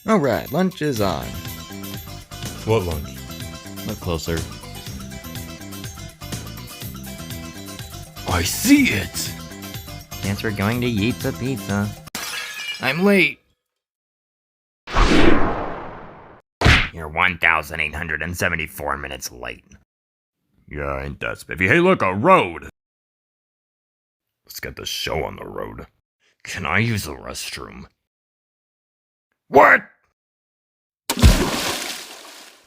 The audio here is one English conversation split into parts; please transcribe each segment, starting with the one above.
Alright, lunch is on. What lunch? Look closer. I see it! Guess we're going to YEETSA Pizza. I'm late! You're 1,874 minutes late. Yeah, ain't that spiffy. Hey, look, a road! Let's get the show on the road. Can I use the restroom? What?!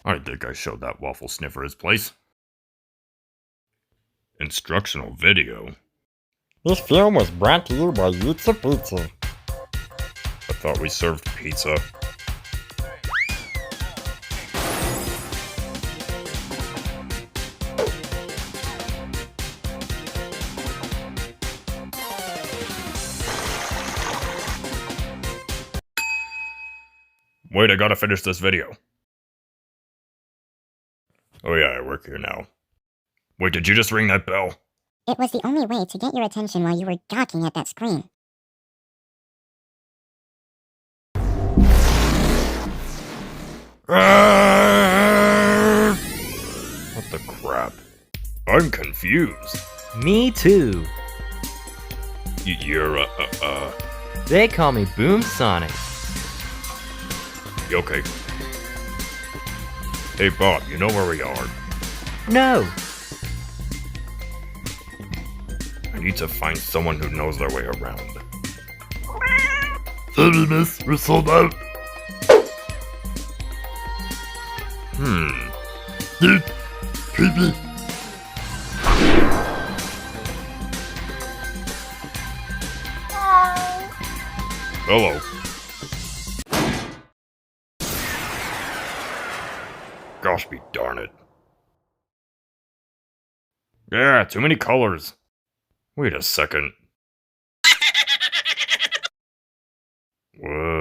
I think I showed that waffle sniffer his place. Instructional video? This film was brought to you by YEETSA PEETSA. I thought we served pizza. Wait, I gotta finish this video. Oh yeah, I work here now. Wait, did you just ring that bell? It was the only way to get your attention while you were gawking at that screen. What the crap? I'm confused. Me too. You're, They call me Boom Sonic. okay. Hey Bob, you know where we are? No. I need to find someone who knows their way around. Sorry, miss, we're sold out. Creepy. Hello. Gosh be darn it. Yeah, too many colors. Wait a second. What?